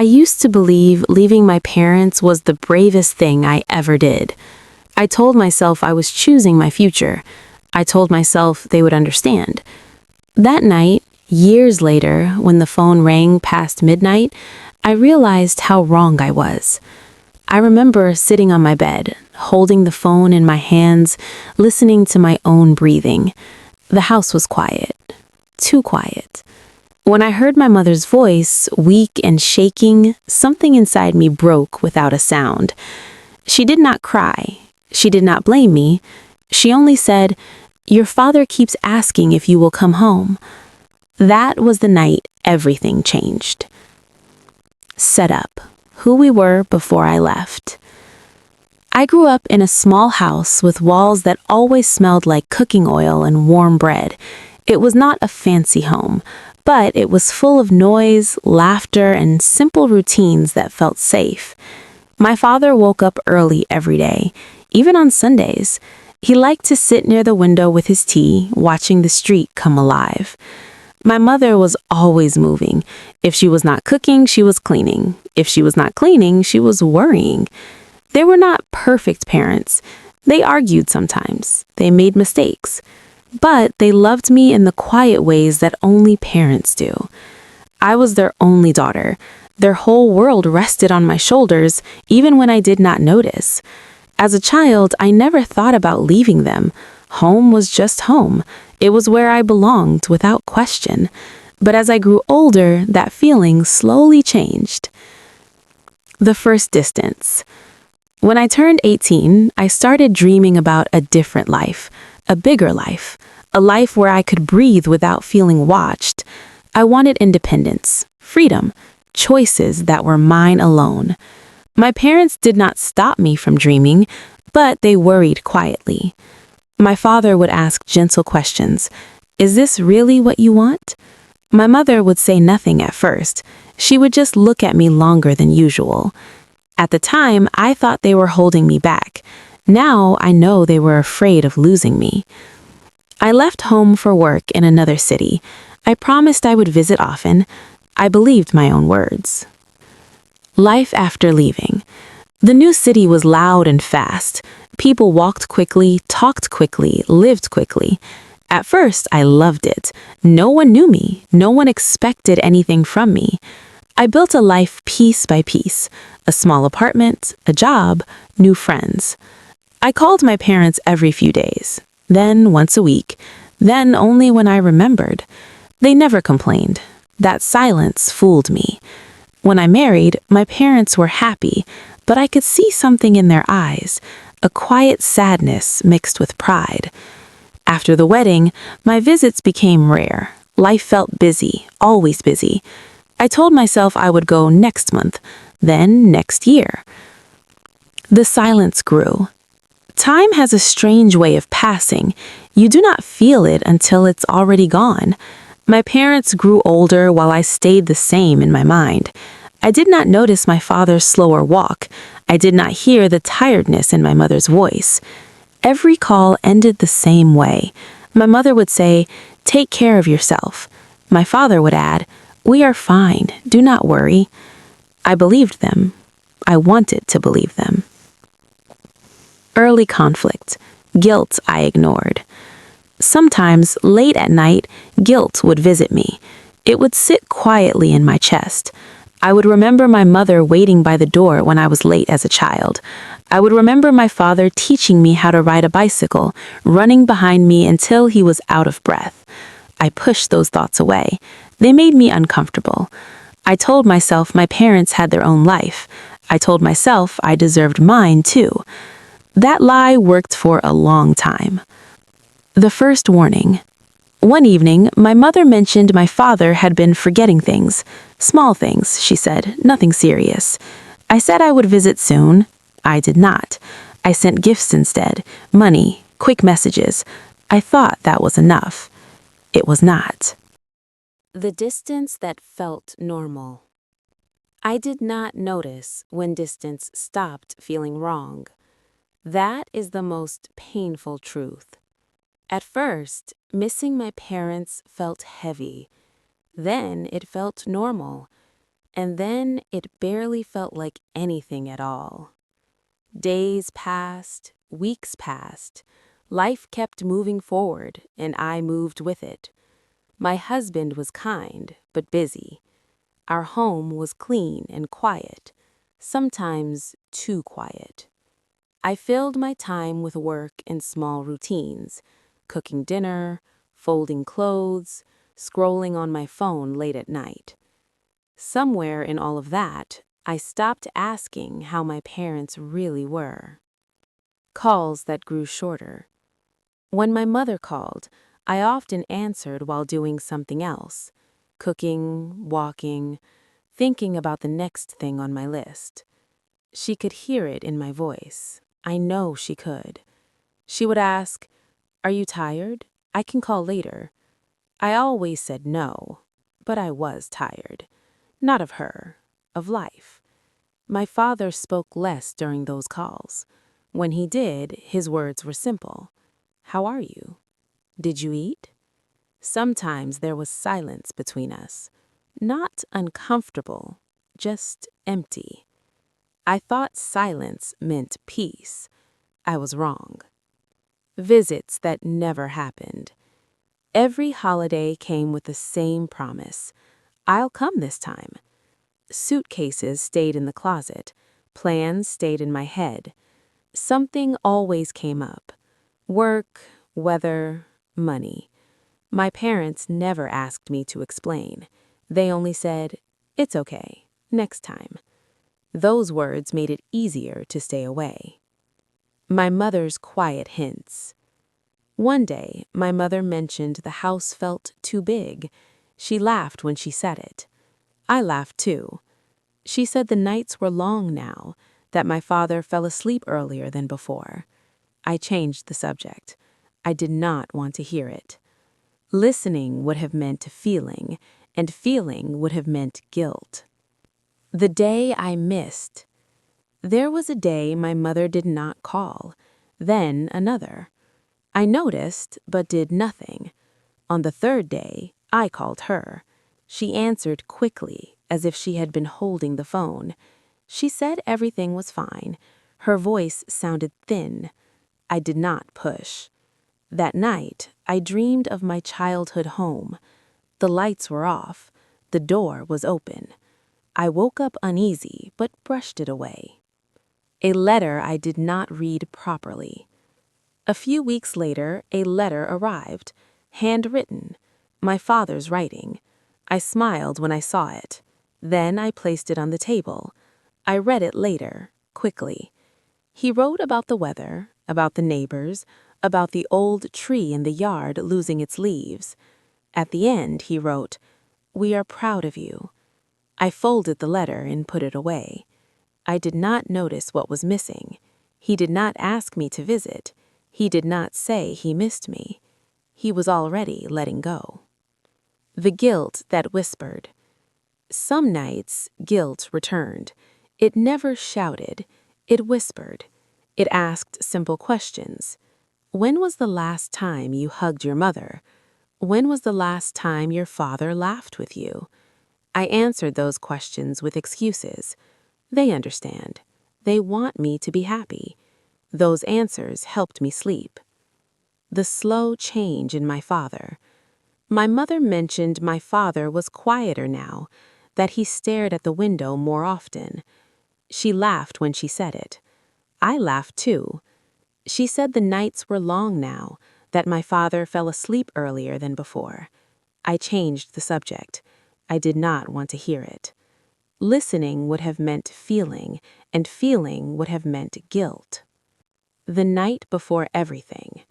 I used to believe leaving my parents was the bravest thing I ever did. I told myself I was choosing my future. I told myself they would understand. That night, years later, when the phone rang past midnight, I realized how wrong I was. I remember sitting on my bed, holding the phone in my hands, listening to my own breathing. The house was quiet, too quiet. When I heard my mother's voice, weak and shaking, something inside me broke without a sound. She did not cry. She did not blame me. She only said, "Your father keeps asking if you will come home." That was the night everything changed. Set up. Who we were before I left. I grew up in a small house with walls that always smelled like cooking oil and warm bread. It was not a fancy home, but it was full of noise, laughter, and simple routines that felt safe. My father woke up early every day, even on Sundays. He liked to sit near the window with his tea, watching the street come alive. My mother was always moving. If she was not cooking, she was cleaning. If she was not cleaning, she was worrying. They were not perfect parents. They argued sometimes. They made mistakes. But they loved me in the quiet ways that only parents do. I was their only daughter. Their whole world rested on my shoulders, even when I did not notice. As a child, I never thought about leaving them. Home was just home. It was where I belonged without question. But as I grew older, that feeling slowly changed. The first distance. When I turned 18, I started dreaming about a different life, a bigger life, a life where I could breathe without feeling watched. I wanted independence, freedom, choices that were mine alone. My parents did not stop me from dreaming, but they worried quietly. My father would ask gentle questions. "Is this really what you want?" My mother would say nothing at first. She would just look at me longer than usual. At the time, I thought they were holding me back. Now I know they were afraid of losing me. I left home for work in another city. I promised I would visit often. I believed my own words. Life after leaving. The new city was loud and fast. People walked quickly, talked quickly, lived quickly. At first, I loved it. No one knew me. No one expected anything from me. I built a life piece by piece. A small apartment, a job, new friends. I called my parents every few days, then once a week, then only when I remembered. They never complained. That silence fooled me. When I married, my parents were happy, but I could see something in their eyes, a quiet sadness mixed with pride. After the wedding, my visits became rare. Life felt busy, always busy. I told myself I would go next month, then next year. The silence grew. Time has a strange way of passing. You do not feel it until it's already gone. My parents grew older while I stayed the same in my mind. I did not notice my father's slower walk. I did not hear the tiredness in my mother's voice. Every call ended the same way. My mother would say, "Take care of yourself." My father would add, "We are fine. Do not worry." I believed them. I wanted to believe them. Early conflict. Guilt I ignored. Sometimes, late at night, guilt would visit me. It would sit quietly in my chest. I would remember my mother waiting by the door when I was late as a child. I would remember my father teaching me how to ride a bicycle, running behind me until he was out of breath. I pushed those thoughts away. They made me uncomfortable. I told myself my parents had their own life. I told myself I deserved mine too. That lie worked for a long time. The first warning. One evening, my mother mentioned my father had been forgetting things. Small things, she said, nothing serious. I said I would visit soon. I did not. I sent gifts instead, money, quick messages. I thought that was enough. It was not. The distance that felt normal. I did not notice when distance stopped feeling wrong. That is the most painful truth. At first, missing my parents felt heavy. Then it felt normal. And then it barely felt like anything at all. Days passed, weeks passed. Life kept moving forward, and I moved with it. My husband was kind, but busy. Our home was clean and quiet, sometimes too quiet. I filled my time with work and small routines, cooking dinner, folding clothes, scrolling on my phone late at night. Somewhere in all of that, I stopped asking how my parents really were. Calls that grew shorter. When my mother called, I often answered while doing something else, cooking, walking, thinking about the next thing on my list. She could hear it in my voice. I know she could. She would ask, "Are you tired? I can call later." I always said no, but I was tired. Not of her, of life. My father spoke less during those calls. When he did, his words were simple. "How are you? Did you eat?" Sometimes there was silence between us. Not uncomfortable, just empty. I thought silence meant peace. I was wrong. Visits that never happened. Every holiday came with the same promise. "I'll come this time." Suitcases stayed in the closet. Plans stayed in my head. Something always came up. Work, weather, money. My parents never asked me to explain. They only said, "It's okay, next time." Those words made it easier to stay away. My mother's quiet hints. One day, my mother mentioned the house felt too big. She laughed when she said it. I laughed too. She said the nights were long now, that my father fell asleep earlier than before. I changed the subject. I did not want to hear it. Listening would have meant feeling, and feeling would have meant guilt. The day I missed. There was a day my mother did not call, then another. I noticed, but did nothing. On the third day, I called her. She answered quickly, as if she had been holding the phone. She said everything was fine. Her voice sounded thin. I did not push. That night, I dreamed of my childhood home. The lights were off. The door was open. I woke up uneasy, but brushed it away. A letter I did not read properly. A few weeks later, a letter arrived, handwritten, my father's writing. I smiled when I saw it. Then I placed it on the table. I read it later, quickly. He wrote about the weather, about the neighbors, about the old tree in the yard losing its leaves. At the end, he wrote, "We are proud of you." I folded the letter and put it away. I did not notice what was missing. He did not ask me to visit. He did not say he missed me. He was already letting go. The guilt that whispered. Some nights, guilt returned. It never shouted. It whispered. It asked simple questions. When was the last time you hugged your mother? When was the last time your father laughed with you? I answered those questions with excuses. They understand. They want me to be happy. Those answers helped me sleep. The slow change in my father. My mother mentioned my father was quieter now, that he stared at the window more often. She laughed when she said it. I laughed too. She said the nights were long now, that my father fell asleep earlier than before. I changed the subject. I did not want to hear it. Listening would have meant feeling, and feeling would have meant guilt. The night before everything.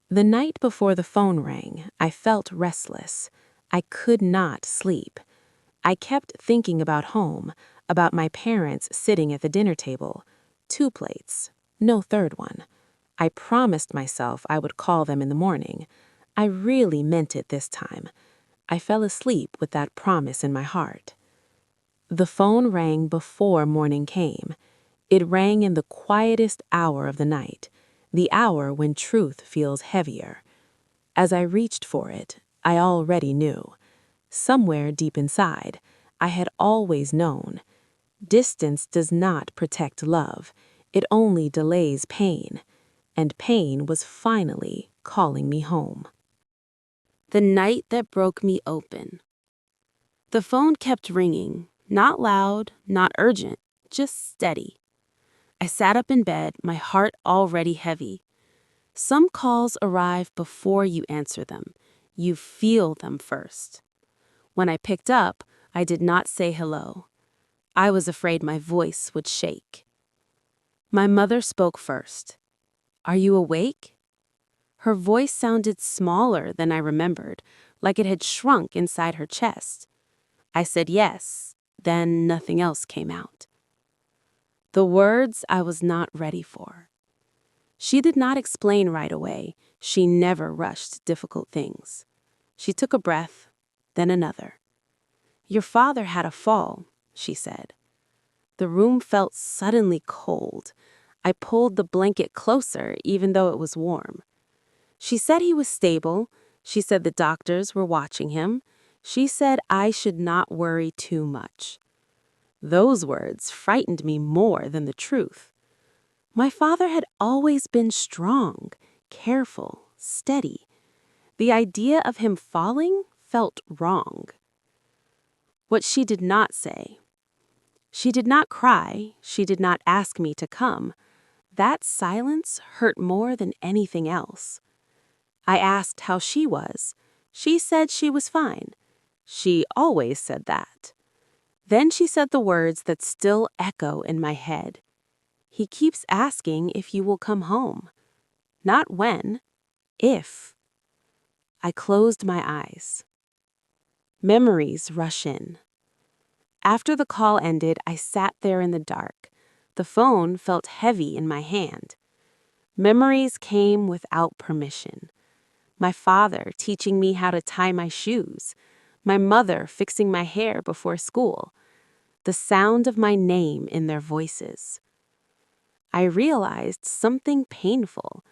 The night before the phone rang, I felt restless. I could not sleep. I kept thinking about home, about my parents sitting at the dinner table. 2 plates, no third one. I promised myself I would call them in the morning. I really meant it this time. I fell asleep with that promise in my heart. The phone rang before morning came. It rang in the quietest hour of the night, the hour when truth feels heavier. As I reached for it, I already knew. Somewhere deep inside, I had always known. Distance does not protect love. It only delays pain. And pain was finally calling me home. The night that broke me open. The phone kept ringing, not loud, not urgent, just steady. I sat up in bed, my heart already heavy. Some calls arrive before you answer them. You feel them first. When I picked up, I did not say hello. I was afraid my voice would shake. My mother spoke first. "Are you awake?" Her voice sounded smaller than I remembered, like it had shrunk inside her chest. I said yes, then nothing else came out. The words I was not ready for. She did not explain right away. She never rushed difficult things. She took a breath, then another. "Your father had a fall," she said. The room felt suddenly cold. I pulled the blanket closer, even though it was warm. She said he was stable. She said the doctors were watching him. She said I should not worry too much. Those words frightened me more than the truth. My father had always been strong, careful, steady. The idea of him falling felt wrong. What she did not say. She did not cry. She did not ask me to come. That silence hurt more than anything else. I asked how she was. She said she was fine. She always said that. Then she said the words that still echo in my head. "He keeps asking if you will come home. Not when, if." I closed my eyes. Memories rush in. After the call ended, I sat there in the dark. The phone felt heavy in my hand. Memories came without permission. My father teaching me how to tie my shoes. My mother fixing my hair before school. The sound of my name in their voices. I realized something painful.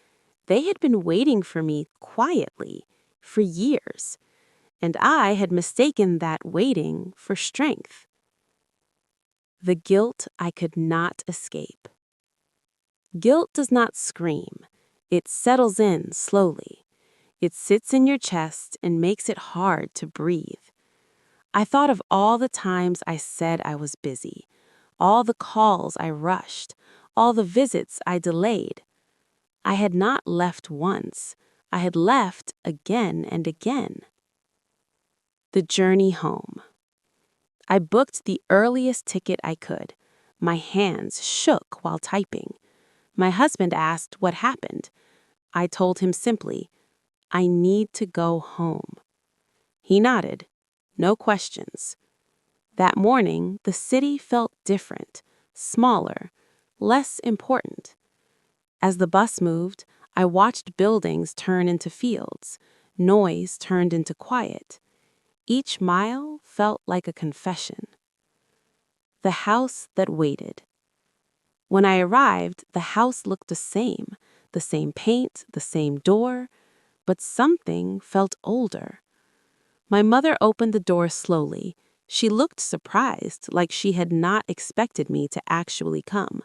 They had been waiting for me quietly for years, and I had mistaken that waiting for strength. The guilt I could not escape. Guilt does not scream. It settles in slowly. It sits in your chest and makes it hard to breathe. I thought of all the times I said I was busy, all the calls I rushed, all the visits I delayed. I had not left once. I had left again and again. The journey home. I booked the earliest ticket I could. My hands shook while typing. My husband asked what happened. I told him simply, "I need to go home." He nodded. No questions. That morning, the city felt different, smaller, less important. As the bus moved, I watched buildings turn into fields. Noise turned into quiet. Each mile felt like a confession. The house that waited. When I arrived, the house looked the same paint, the same door, but something felt older. My mother opened the door slowly. She looked surprised, like she had not expected me to actually come.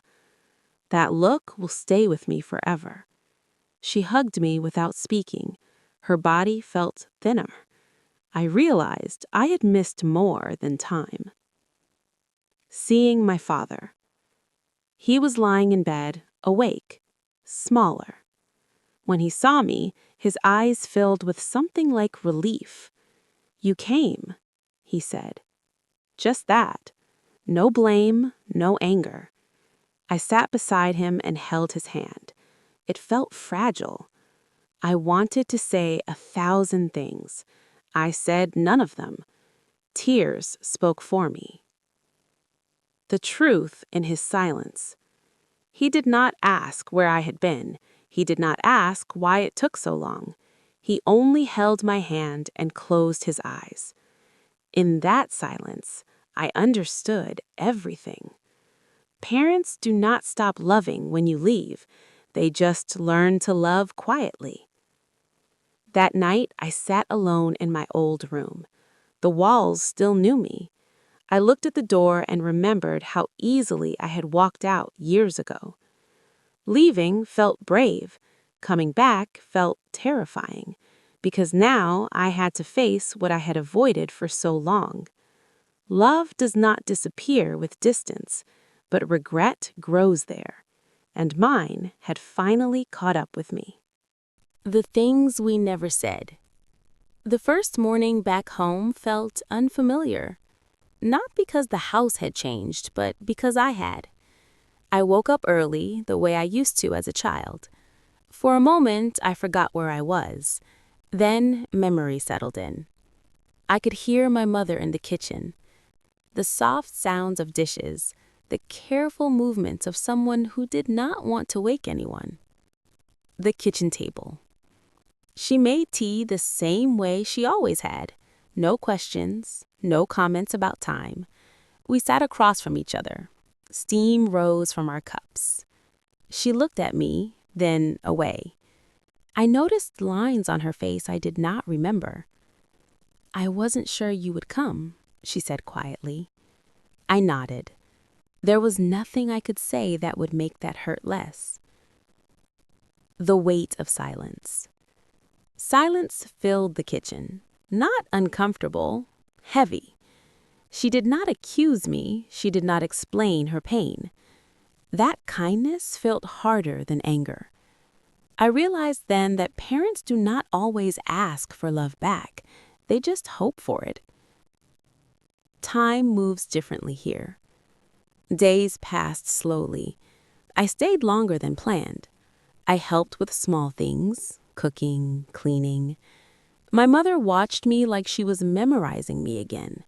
That look will stay with me forever. She hugged me without speaking. Her body felt thinner. I realized I had missed more than time. Seeing my father. He was lying in bed, awake, smaller. When he saw me, his eyes filled with something like relief. "You came," he said. Just that. No blame, no anger. I sat beside him and held his hand. It felt fragile. I wanted to say 1,000 things. I said none of them. Tears spoke for me. The truth in his silence. He did not ask where I had been. He did not ask why it took so long. He only held my hand and closed his eyes. In that silence, I understood everything. Parents do not stop loving when you leave. They just learn to love quietly. That night, I sat alone in my old room. The walls still knew me. I looked at the door and remembered how easily I had walked out years ago. Leaving felt brave. Coming back felt terrifying, because now I had to face what I had avoided for so long. Love does not disappear with distance, but regret grows there, and mine had finally caught up with me. The things we never said. The first morning back home felt unfamiliar, not because the house had changed, but because I had. I woke up early, the way I used to as a child. For a moment, I forgot where I was. Then memory settled in. I could hear my mother in the kitchen. The soft sounds of dishes, the careful movements of someone who did not want to wake anyone. The kitchen table. She made tea the same way she always had. No questions, no comments about time. We sat across from each other. Steam rose from our cups. She looked at me, then away. I noticed lines on her face I did not remember. "I wasn't sure you would come," she said quietly. I nodded. There was nothing I could say that would make that hurt less. The weight of silence. Silence filled the kitchen. Not uncomfortable, heavy. She did not accuse me. She did not explain her pain. That kindness felt harder than anger. I realized then that parents do not always ask for love back. They just hope for it. Time moves differently here. Days passed slowly. I stayed longer than planned. I helped with small things, cooking, cleaning. My mother watched me like she was memorizing me again.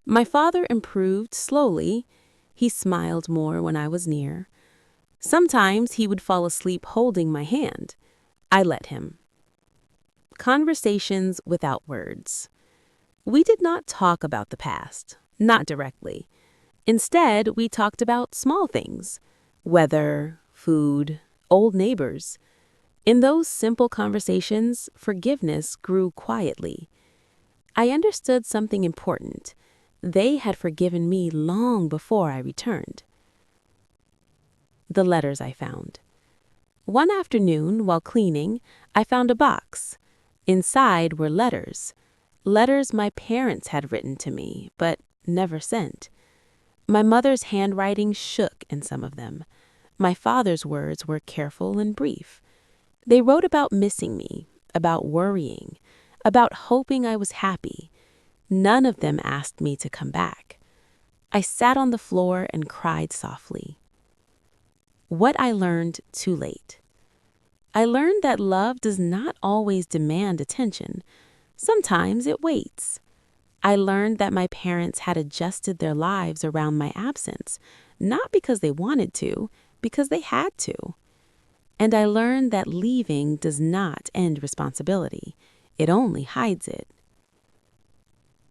My father improved slowly. He smiled more when I was near. Sometimes he would fall asleep holding my hand. I let him. Conversations without words. We did not talk about the past, not directly. Instead, we talked about small things: weather, food, old neighbors. In those simple conversations, forgiveness grew quietly. I understood something important. They had forgiven me long before I returned. The letters I found. One afternoon, while cleaning, I found a box. Inside were letters. Letters my parents had written to me, but never sent. My mother's handwriting shook in some of them. My father's words were careful and brief. They wrote about missing me, about worrying, about hoping I was happy. None of them asked me to come back. I sat on the floor and cried softly. What I learned too late. I learned that love does not always demand attention. Sometimes it waits. I learned that my parents had adjusted their lives around my absence, not because they wanted to, because they had to. And I learned that leaving does not end responsibility. It only hides it.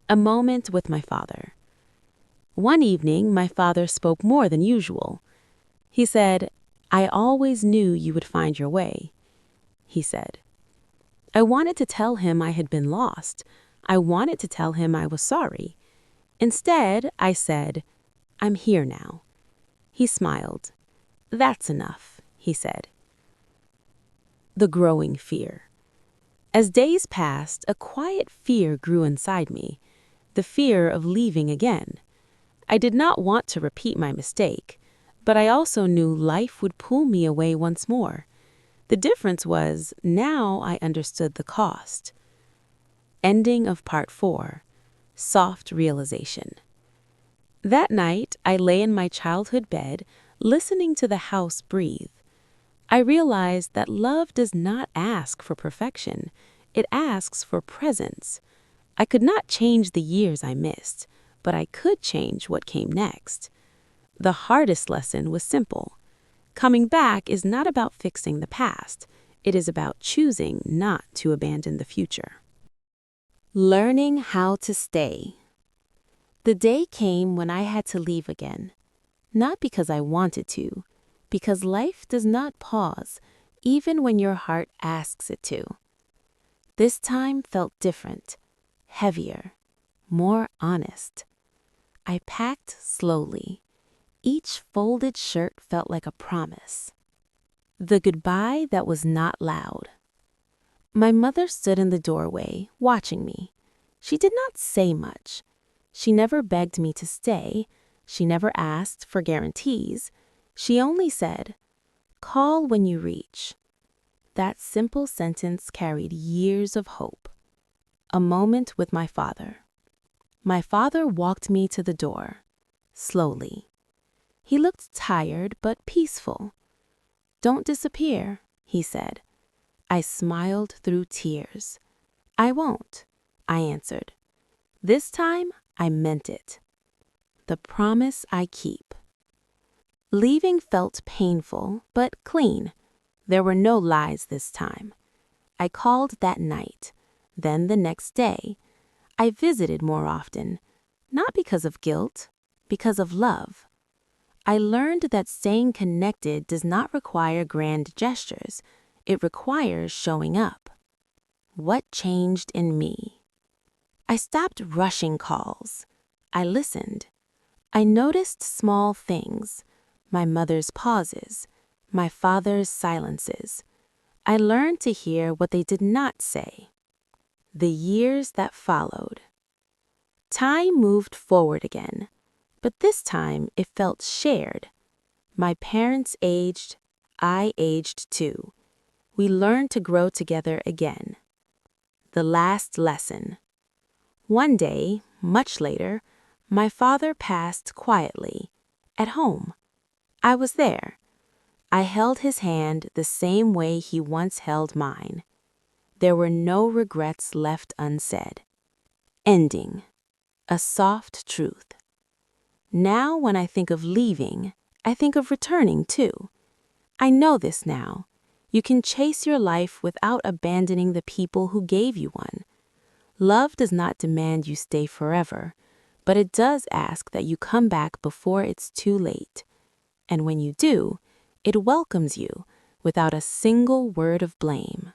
A moment with my father. One evening, my father spoke more than usual. He said, "I always knew you would find your way," he said. I wanted to tell him I had been lost. I wanted to tell him I was sorry. Instead, I said, "I'm here now." He smiled. "That's enough," he said. The growing fear. As days passed, a quiet fear grew inside me, the fear of leaving again. I did not want to repeat my mistake, but I also knew life would pull me away once more. The difference was, now I understood the cost. Ending of part 4. Soft realization. That night, I lay in my childhood bed, listening to the house breathe. I realized that love does not ask for perfection. It asks for presence. I could not change the years I missed, but I could change what came next. The hardest lesson was simple. Coming back is not about fixing the past. It is about choosing not to abandon the future. Learning how to stay. The day came when I had to leave again. Not because I wanted to, because life does not pause, even when your heart asks it to. This time felt different, heavier, more honest. I packed slowly. Each folded shirt felt like a promise. The goodbye that was not loud. My mother stood in the doorway, watching me. She did not say much. She never begged me to stay. She never asked for guarantees. She only said, "Call when you reach." That simple sentence carried years of hope. A moment with my father. My father walked me to the door, slowly. He looked tired but peaceful. "Don't disappear," he said. I smiled through tears. "I won't," I answered. This time, I meant it. The promise I keep. Leaving felt painful, but clean. There were no lies this time. I called that night, then the next day. I visited more often, not because of guilt, because of love. I learned that staying connected does not require grand gestures. It requires showing up. What changed in me? I stopped rushing calls. I listened. I noticed small things, my mother's pauses, my father's silences. I learned to hear what they did not say. The years that followed. Time moved forward again, but this time it felt shared. My parents aged, I aged too. We learned to grow together again. The last lesson. One day, much later, my father passed quietly, at home. I was there. I held his hand the same way he once held mine. There were no regrets left unsaid. Ending. A soft truth. Now when I think of leaving, I think of returning too. I know this now. You can chase your life without abandoning the people who gave you one. Love does not demand you stay forever, but it does ask that you come back before it's too late. And when you do, it welcomes you without a single word of blame.